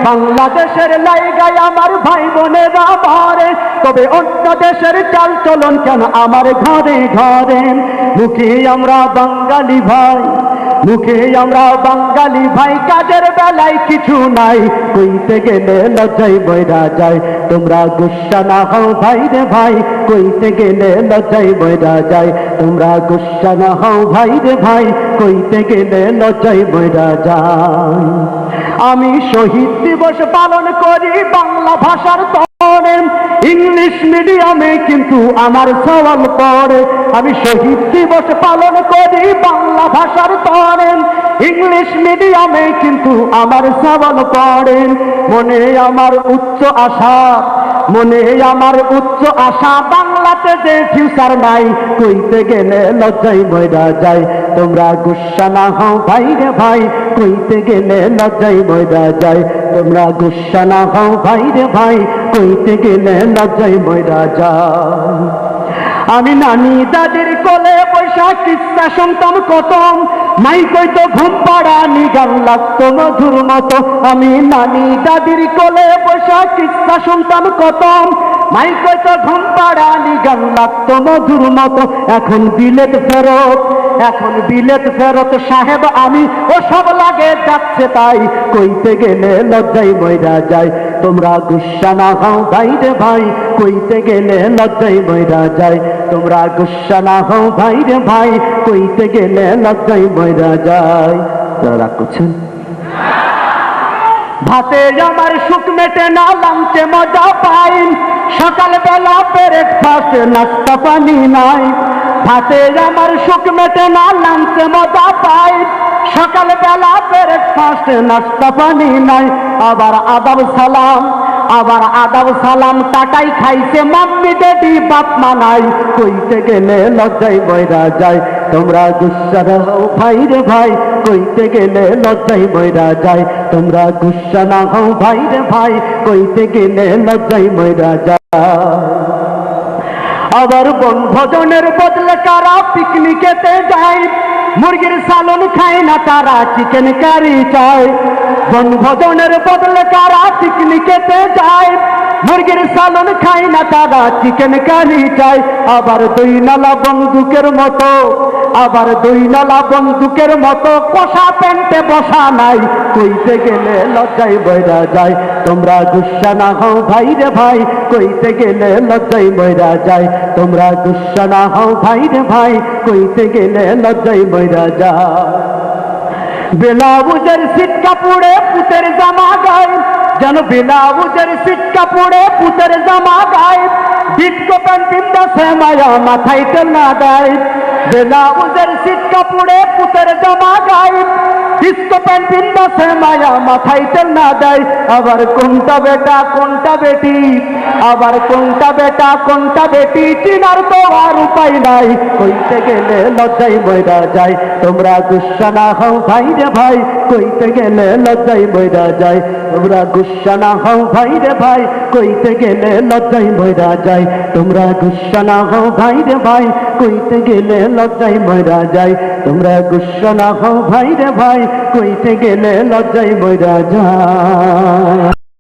বাংলাদেশের লাইগায় আমার ভাই বোনেরা মরে, তবে অন্য দেশের চাল চলন কেন আমার ঘরে ঘরে। মুখে আমরা বাঙালি ভাই, মুখে আমরা বাঙালি ভাই, কাজের বেলায় কিছু নাই, কইতে গেলে লজ্জায় বইরা যায়। তোমরা গুস্সা না হও ভাই রে ভাই, কইতে গেলে লজ্জায় বইরা যায়। তোমরা গুস্সা না হও ভাই রে ভাই, কইতে গেলে লজ্জায় বইরা যায়। আমি শহীদ দিবস পালন করি বাংলা ভাষার তরে, ইংলিশ মিডিয়ামে কিন্তু আমার সওয়াল পড়ে। আমি শহীদ দিবস পালন করি বাংলা ভাষার তরে, ইংলিশ মিডিয়ামে কিন্তু আমার সওয়াল পড়ে। মনে আমার উচ্চ আশা, মনে আমার উচ্চ আশা, বাংলাতে যে ফিউচার নাই, কইতে গেলে লজ্জায় মইরা যায়। তোমরা গুস্সা না হও ভাই রে ভাই, কইতে গেলে লজ্জায় মইরা যায়। তোমরা গুস্সা না হও ভাই রে ভাই, কইতে গেলে লজ্জায় মইরা যায়। আমি নানি দাদির কোলে বৈশা কিস্সা শুনতাম কত, মাই কইতো ঘুম পাড়ানি গান লাগতো মধুর মতো। আমি নানি দাদির কোলে বৈশা কিস্সা শুনতাম কত, মাই কইতো ঘুম পাড়ানি গান লাগতো মধুর মতো। এখন বিলেত ফেরত, এখন বিলেত ফেরত সাহেব আমি, ও সব লাগে যাচ্ছে তাই, কইতে গেলে লজ্জায় মইরা যায়। তোমরা গুস্সা না হও ভাই রে ভাই, কইতে গেলে লজ্জায় মইরা যায়। তোমরা গুস্সা না হও ভাই রে ভাই, কইতে গেলে লজ্জায় মইরা যায়। যারা রাগ করছেন, ভাতে আমার সুখ মেটে না, লাঞ্চে মজা পাই, সকালবেলা ব্রেকফাস্ট নাস্তা পানি নাই। ভাতে আমার সুখ মেটে না, লাঞ্চে মজা পাই, সকালবেলা ব্রেকফাস্ট নাস্তা পানি নাই। আবার আদাব সালাম, আবার আদাব সালাম, টাকাই খাইছে মাম্মি ডেডি বাপ মা নাই, কইতে গেলে লজ্জায় বইরা যায়। তোমরা গুস্সা না হও ভাই রে ভাই, কইতে গেলে লজ্জায় বইরা যায়। তোমরা গুস্সা না হও ভাই রে ভাই, কইতে গেলে লজ্জায় বইরা যায়। আবার বনভোজনের বদলে কারা পিকনিকেতে যায়, মুরগির সালন খায় না তারা চিকেন কারি চায়। বনভোজনের বদলে কারা পিকনিকেতে যায়, মুরগির সালন খায় না তারা চিকেন কারি চায়। আবার দুই নালা বন্দুকের মতো, আবার দুই নালা বন্দুকের মতো, কষা প্যান্টে বসা নাই, কইতে গেলে লজ্জায় বইরা যায়। তোমরা গুস্সা না হও ভাই রে ভাই, কইতে গেলে লজ্জায় বইরা যায়। তোমরা গুস্সা না হও ভাই রে ভাই, কইতে গেলে লজ্জায় বইরা যায়। ব্লাউজের সিট কাপড়ে পুতের জামা গায়ে, যেন ব্লাউজের সিট কাপড়ে পুতের জামা গায়ে, ডিস্কো প্যান্ট পিন্দাছে মায়া মাথায় তেল না দেয়। ব্লাউজের সিট কাপড়ে পুতের জামা গায়ে, ডিস্কো প্যান্ট পিন্দাছে মায়া মাথায় তেল না দেয়। আবার কোনটা বেটা কোনটা বেটি, আবার কোনটা বেটা কোনটা বেটি, চিনার তো আর উপায় নাই, কইতে গেলে লজ্জায় বইরা যায়। তোমরা গুস্সা না হও ভাই রে ভাই, কইতে গেলে লজ্জায় বইরা যায়। তোমরা গুস্সা না হও ভাই রে ভাই, কইতে গেলে লজ্জায় বইরা যায়। তোমরা গুস্সা না হও ভাই রে ভাই, কইতে গেলে লজ্জায় বইরা যায়। তোমরা গুস্সা না হও ভাই রে ভাই, কইতে গেলে লজ্জায় বইরা যায়।